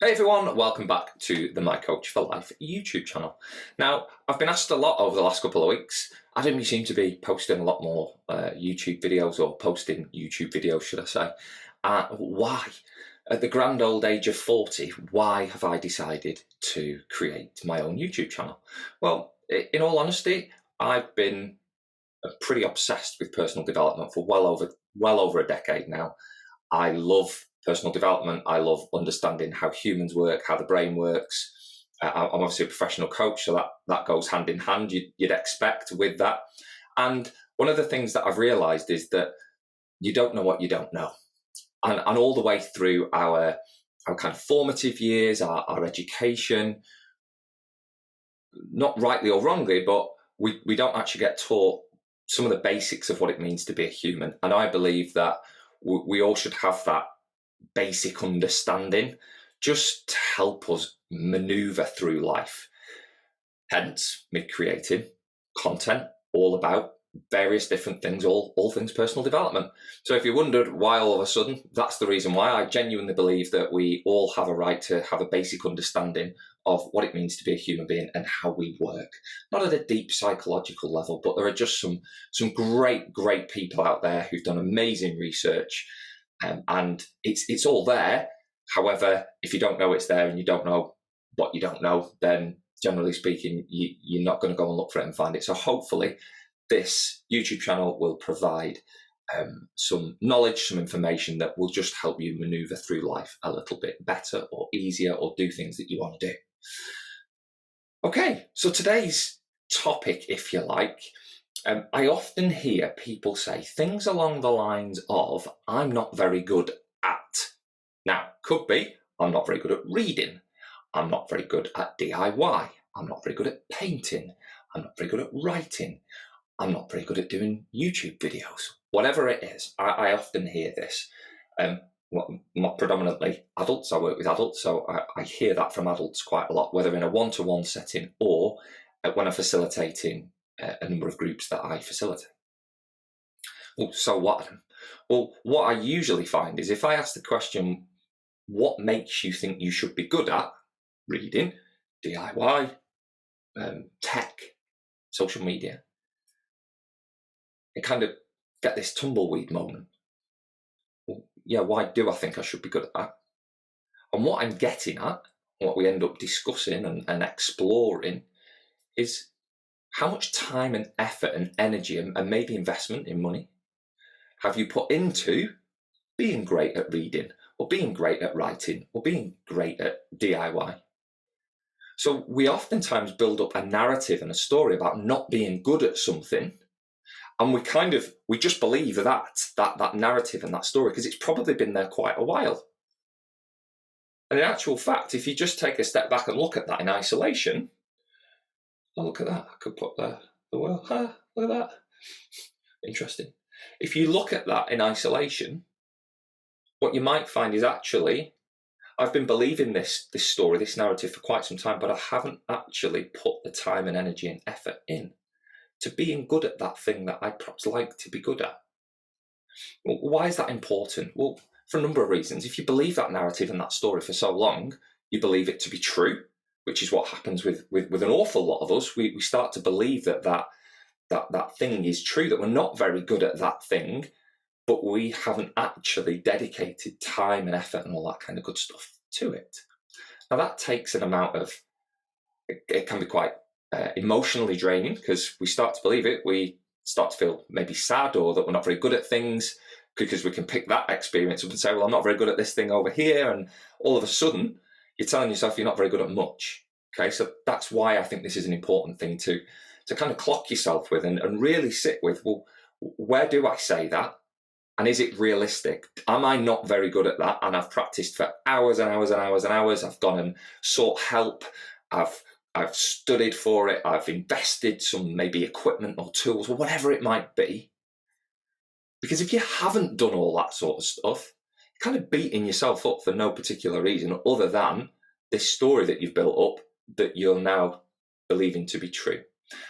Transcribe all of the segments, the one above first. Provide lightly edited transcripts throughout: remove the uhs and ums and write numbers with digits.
Hey everyone, welcome back to the My Coach for Life YouTube channel. Now, I've been asked a lot over the last couple of weeks. Adam, you seem to be posting a lot more YouTube videos, or posting YouTube videos, should I say. Why? At the grand old age of 40, why have I decided to create my own YouTube channel? Well, in all honesty, I've been pretty obsessed with personal development for well over a decade now. I love personal development. I love understanding how humans work, how the brain works. I'm obviously a professional coach, so that goes hand in hand, you'd expect with that. And one of the things that I've realized is that you don't know what you don't know. And all the way through our kind of formative years, our education, not rightly or wrongly, but we don't actually get taught some of the basics of what it means to be a human. And I believe that we all should have that basic understanding just to help us maneuver through life. Hence, me creating content all about various different things, all things personal development. So if you wondered why all of a sudden, that's the reason why. I genuinely believe that we all have a right to have a basic understanding of what it means to be a human being and how we work. Not at a deep psychological level, but there are just some great people out there who've done amazing research, and it's all there. However, if you don't know it's there and you don't know what you don't know, then generally speaking, you're not going to go and look for it and find it. So hopefully this YouTube channel will provide some knowledge, some information that will just help you maneuver through life a little bit better or easier, or do things that you want to do. Okay, so today's topic, if you like, I often hear people say things along the lines of, I'm not very good at. Now, could be, I'm not very good at reading. I'm not very good at DIY. I'm not very good at painting. I'm not very good at writing. I'm not very good at doing YouTube videos. Whatever it is, I often hear this. Not predominantly adults. I work with adults, so I hear that from adults quite a lot, whether in a one-to-one setting or when I'm facilitating a number of groups that I facilitate. Well, so what? Well, what I usually find is if I ask the question, what makes you think you should be good at reading, DIY, tech, social media, I kind of get this tumbleweed moment. Well, yeah, why do I think I should be good at that? And what I'm getting at, what we end up discussing and exploring, is how much time and effort and energy and maybe investment in money have you put into being great at reading, or being great at writing, or being great at DIY? So we oftentimes build up a narrative and a story about not being good at something, and we just believe that narrative and that story because it's probably been there quite a while. And in actual fact, if you just take a step back and look at that in isolation, oh, look at that, I could put the world, look at that. Interesting. If you look at that in isolation, what you might find is actually, I've been believing this story, this narrative for quite some time, but I haven't actually put the time and energy and effort in to being good at that thing that I perhaps like to be good at. Well, why is that important? Well, for a number of reasons. If you believe that narrative and that story for so long, you believe it to be true, which is what happens with an awful lot of us. We start to believe that thing is true, that we're not very good at that thing, but we haven't actually dedicated time and effort and all that kind of good stuff to it. Now that takes an amount of, it can be quite emotionally draining, because we start to believe it, we start to feel maybe sad, or that we're not very good at things, because we can pick that experience up and say, well, I'm not very good at this thing over here, and all of a sudden you're telling yourself you're not very good at much. Okay, so that's why I think this is an important thing to kind of clock yourself with and really sit with, well, where do I say that? And is it realistic? Am I not very good at that? And I've practiced for hours and hours and hours and hours. I've gone and sought help. I've studied for it. I've invested some maybe equipment or tools or whatever it might be. Because if you haven't done all that sort of stuff, you're kind of beating yourself up for no particular reason other than this story that you've built up that you're now believing to be true.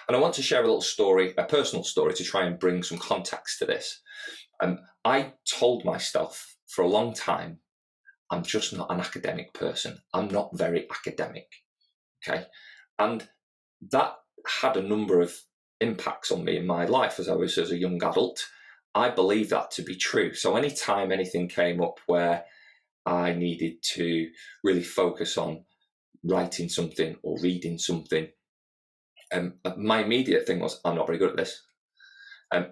And I want to share a little story, a personal story, to try and bring some context to this. I told myself for a long time, I'm just not an academic person. I'm not very academic. Okay. And that had a number of impacts on me in my life as a young adult. I believe that to be true. So anytime anything came up where I needed to really focus on writing something or reading something, my immediate thing was, I'm not very good at this.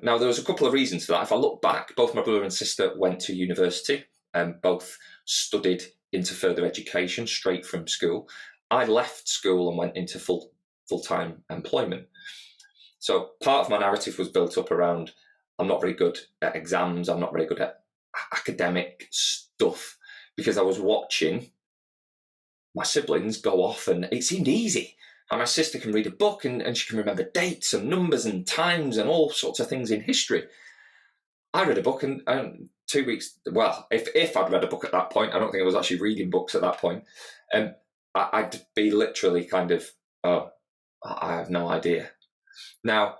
Now, there was a couple of reasons for that. If I look back, both my brother and sister went to university, both studied into further education straight from school. I left school and went into full-time employment. So part of my narrative was built up around, I'm not very good at exams, I'm not very good at academic stuff, because I was watching my siblings go off and it seemed easy. And my sister can read a book and she can remember dates and numbers and times and all sorts of things in history. I read a book and 2 weeks, well, if I'd read a book at that point, I don't think I was actually reading books at that point, I'd be literally kind of, oh, I have no idea. Now,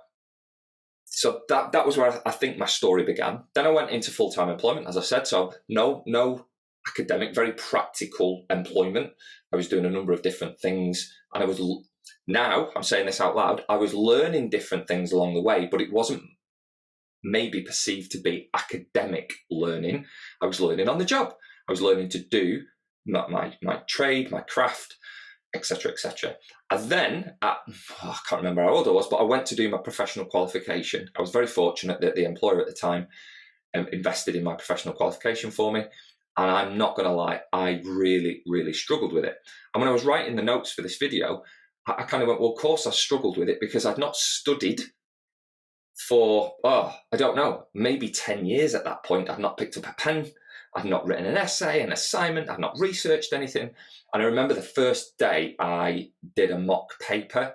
so that was where I think my story began. Then I went into full-time employment, as I said, so no academic, very practical employment. I was doing a number of different things, and now I'm saying this out loud, I was learning different things along the way, but it wasn't maybe perceived to be academic learning. I was learning on the job. I was learning to do my trade, my craft, etc., etc. And then, I can't remember how old I was, but I went to do my professional qualification. I was very fortunate that the employer at the time invested in my professional qualification for me. And I'm not going to lie, I really, really struggled with it. And when I was writing the notes for this video, I kind of went, well, of course I struggled with it, because I'd not studied for, I don't know, maybe 10 years at that point. I'd not picked up a pen. I'd not written an essay, an assignment. I'd not researched anything. And I remember the first day I did a mock paper,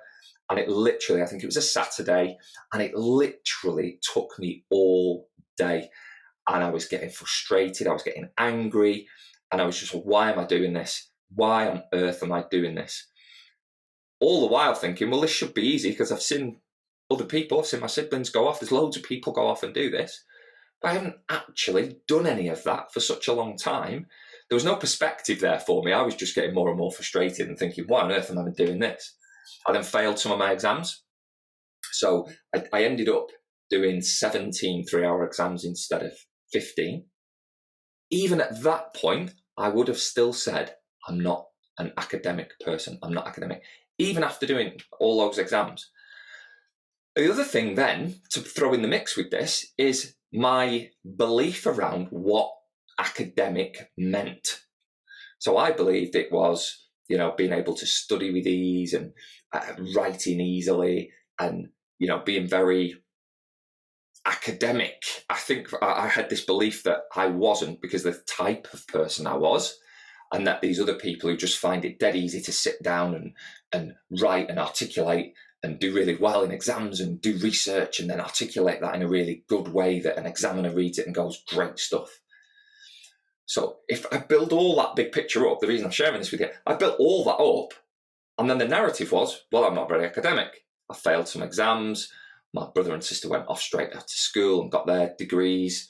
and it literally, I think it was a Saturday, and it literally took me all day. And I was getting frustrated. I was getting angry. And I was just, why am I doing this? Why on earth am I doing this? All the while thinking, well, this should be easy, because I've seen other people, I've seen my siblings go off. There's loads of people go off and do this. But I haven't actually done any of that for such a long time. There was no perspective there for me. I was just getting more and more frustrated and thinking, why on earth am I doing this? I then failed some of my exams. So I ended up doing 17 3-hour exams instead of 15. Even at that point, I would have still said, I'm not an academic person. I'm not academic. Even after doing all those exams. The other thing then to throw in the mix with this is my belief around what academic meant. So I believed it was, being able to study with ease and writing easily and, being very academic. I think I had this belief that I wasn't, because of the type of person I was, and that these other people who just find it dead easy to sit down and write and articulate and do really well in exams and do research and then articulate that in a really good way that an examiner reads it and goes, great stuff. So if I build all that big picture up, the reason I'm sharing this with you, I built all that up, and then the narrative was, well, I'm not very academic. I failed some exams. My brother and sister went off straight out to school and got their degrees,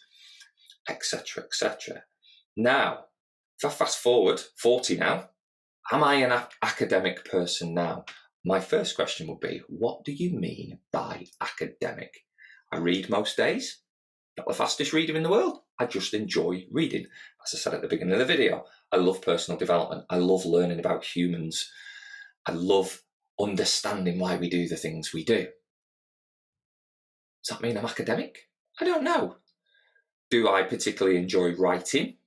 etc., etc. Now, if I fast forward 40 now, am I an academic person now? My first question would be, what do you mean by academic? I read most days. Not the fastest reader in the world. I just enjoy reading. As I said at the beginning of the video, I love personal development. I love learning about humans. I love understanding why we do the things we do. Does that mean I'm academic? I don't know. Do I particularly enjoy writing?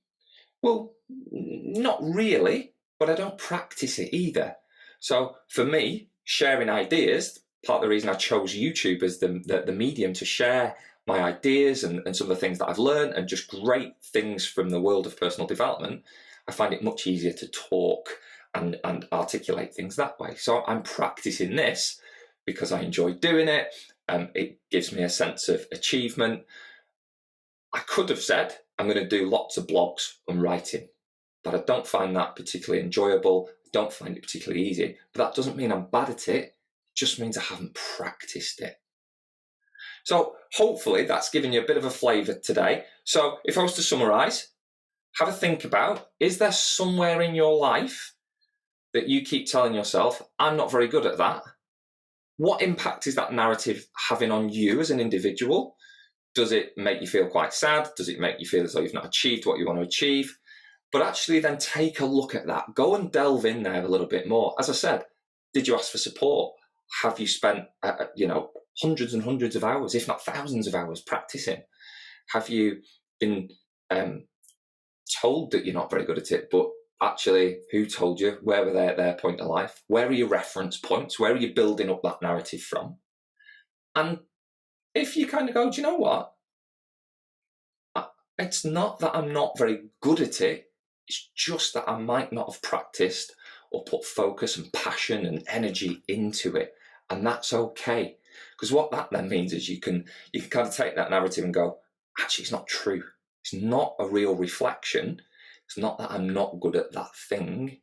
Well, not really, but I don't practice it either. So for me, sharing ideas, part of the reason I chose YouTube as the medium to share my ideas and some of the things that I've learned and just great things from the world of personal development, I find it much easier to talk and articulate things that way. So I'm practicing this because I enjoy doing it. It gives me a sense of achievement. I could have said, I'm going to do lots of blogs and writing, but I don't find that particularly enjoyable. I don't find it particularly easy. But that doesn't mean I'm bad at it. It just means I haven't practiced it. So hopefully that's given you a bit of a flavour today. So if I was to summarise, have a think about, is there somewhere in your life that you keep telling yourself, I'm not very good at that? What impact is that narrative having on you as an individual? Does it make you feel quite sad? Does it make you feel as though you've not achieved what you want to achieve? But actually then take a look at that. Go and delve in there a little bit more. As I said, did you ask for support? Have you spent, hundreds and hundreds of hours, if not thousands of hours practicing? Have you been told that you're not very good at it, but actually who told you? Where were they at their point of life? Where are your reference points? Where are you building up that narrative from? And if you kind of go, do you know what? It's not that I'm not very good at it. It's just that I might not have practiced or put focus and passion and energy into it. And that's okay. Because what that then means is you can kind of take that narrative and go, actually, it's not true. It's not a real reflection. It's not that I'm not good at that thing.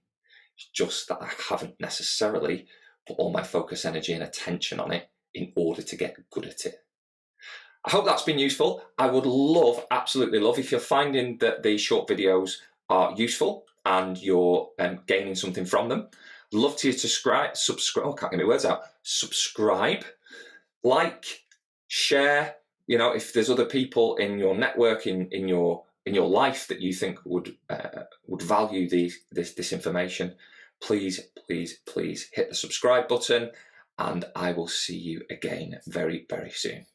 It's just that I haven't necessarily put all my focus, energy, and attention on it in order to get good at it. I hope that's been useful. I would love, absolutely love, if you're finding that these short videos are useful and you're gaining something from them. Love to subscribe. Oh, can't get my words out. Subscribe, like, share. You know, if there's other people in your network, in your life that you think would value this information, please hit the subscribe button, and I will see you again very, very soon.